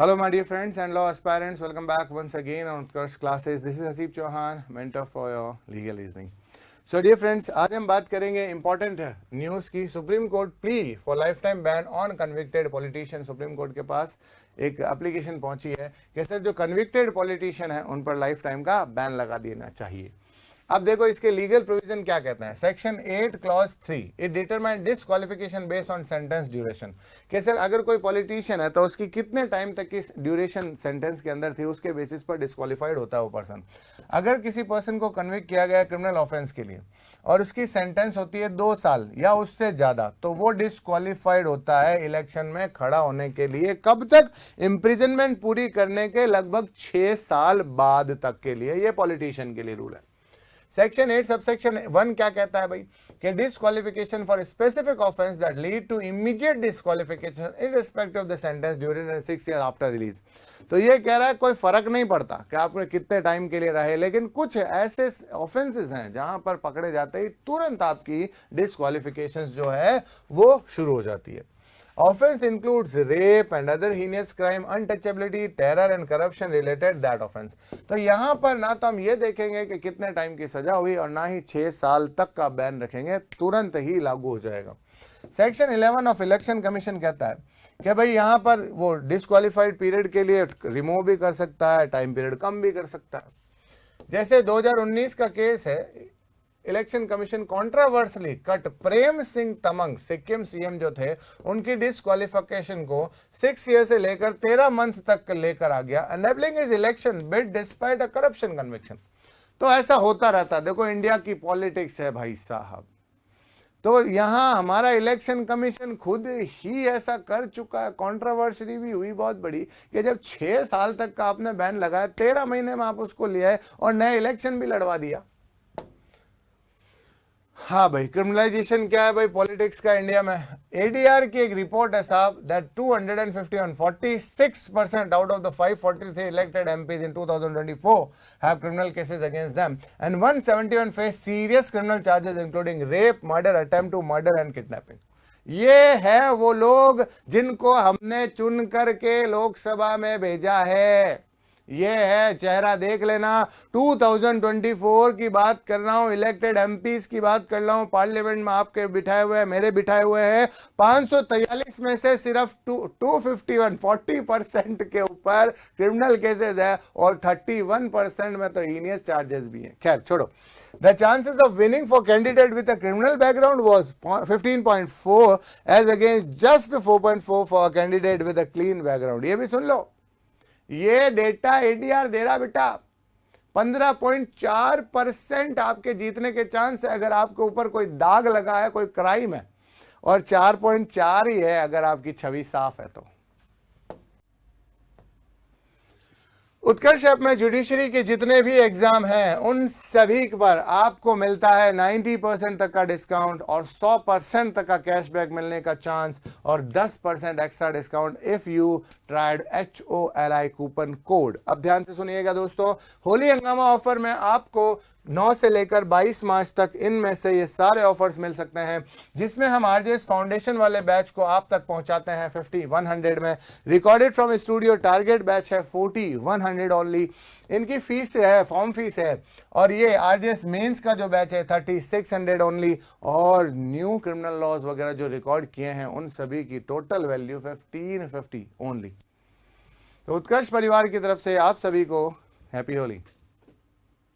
Hello, my dear friends and law aspirants. Welcome back once again on Utkarsh classes. This is Hasib Chauhan, mentor for your legal reasoning. So, dear friends, आज हम बात करेंगे important news की। Supreme court plea for life time ban on convicted politician. Supreme court के पास एक application पहुंची है कि सर जो कन्विक्टेड पॉलिटिशियन है उन पर लाइफ टाइम का बैन लगा देना चाहिए। अब देखो इसके लीगल प्रोविजन क्या कहते हैं। Section 8 clause 3 it determine disqualification based on sentence duration. कि सर अगर कोई पॉलिटिशियन है तो उसकी कितने टाइम तक की ड्यूरेशन सेंटेंस के अंदर थी, उसके बेसिस पर डिस्क्वालिफाइड होता है वो पर्सन। अगर किसी पर्सन को कन्विक्ट किया गया क्रिमिनल ऑफेंस के लिए और उसकी सेंटेंस होती है 2 साल या उससे ज्यादा, तो वो डिस्क्वालिफाइड होता है इलेक्शन में खड़ा होने के लिए। कब तक? इम्प्रिजनमेंट पूरी करने के लगभग 6 साल बाद तक के लिए। ये पॉलिटिशियन के लिए रूल है। सेक्शन 8 सबसेक्शन 1 क्या कहता है भाई कि disqualification for specific offence that lead to immediate disqualification irrespective of the sentence during 6 year after release. तो ये कह रहा है कोई फर्क नहीं पड़ता कि आपने कितने टाइम के लिए रहे, लेकिन कुछ ऐसे ऑफेंसेस हैं जहां पर पकड़े जाते ही तुरंत आपकी डिस्क्वालिफिकेशन जो है वो शुरू हो जाती है। Offense includes rape and other heinous crime, untouchability, terror and corruption related that offense। तो यहाँ पर ना तो हम ये देखेंगे कि कितने टाइम की सजा हुई और ना ही 6 साल तक का बैन रखेंगे, तुरंत ही लागू हो जाएगा। सेक्शन 11 ऑफ इलेक्शन कमीशन कहता है कि भाई यहाँ पर वो डिस्क्वालिफाइड पीरियड के लिए रिमूव भी कर सकता है, टाइम पीरियड कम भी कर सकता है। जैसे 2019 का केस है, election commission कॉन्ट्रावर्सली cut Prem Singh Tamang, Sikkim CM जो थे, उनकी डिस्क्वालिफिकेशन को 6 ईयर से लेकर 13 मंथ तक लेकर आ गया, enabling his election bid despite a corruption conviction. तो ऐसा होता रहता है। देखो इंडिया की पॉलिटिक्स है भाई साहब। तो यहां हमारा इलेक्शन कमीशन खुद ही ऐसा कर चुका है। कंट्रोवर्सी भी हुई बहुत बड़ी कि जब 6 साल तक का आपने बैन लगाया, 13 महीने में आप उसको ले आए और नए इलेक्शन भी लड़वा दिया। हाँ भाई, क्रिमिनलाइजेशन क्या है भाई पॉलिटिक्स का इंडिया में। एडीआर की एक रिपोर्ट है साहब that 251 46% out of the 543 elected MPs in 2024 have criminal cases against them and 171 face serious criminal charges including rape, murder, attempt to murder and kidnapping. ये है वो लोग जिनको हमने चुन करके लोकसभा में भेजा है। ये है, चेहरा देख लेना। 2024 की बात कर रहा हूं, इलेक्टेड एमपीज की बात कर रहा हूं। पार्लियामेंट में आपके बिठाए हुए, मेरे बिठाए हुए हैं। 543 में से सिर्फ 251 40% के ऊपर क्रिमिनल केसेस है और 31% में तो हीनियस चार्जेस भी हैं। खैर छोड़ो। The chances of winning for candidate with a criminal background was 15.4 as against just 4.4 for a candidate with a clean background। ये भी सुन लो, ये डेटा एडीआर दे रहा बेटा। 15.4% आपके जीतने के चांस है अगर आपके ऊपर कोई दाग लगा है, कोई क्राइम है, और 4.4 ही है अगर आपकी छवि साफ है। तो उत्कर्ष ऐप में जुडिशरी के जितने भी एग्जाम हैं उन सभी पर आपको मिलता है 90% तक का डिस्काउंट और 100% तक का कैशबैक मिलने का चांस और 10% extra discount if you tried HOLI coupon code. अब ध्यान से सुनिएगा दोस्तों, होली हंगामा ऑफर में आपको 9 से लेकर 22 मार्च तक इनमें से ये सारे ऑफर्स मिल सकते हैं, जिसमें हम आरजेएस फाउंडेशन वाले बैच को आप तक पहुंचाते हैं 50-100 में। Recorded from studio target batch है 40-100 ओनली। इनकी फीस है, फॉर्म फीस है, और ये आरजेएस मेंस का जो बैच है 3600 ओनली। और न्यू क्रिमिनल लॉज वगैरह जो रिकॉर्ड किए हैं उन सभी की टोटल वैल्यू 1550 ओनली। तो उत्कर्ष परिवार की तरफ से आप सभी को हैप्पी होली।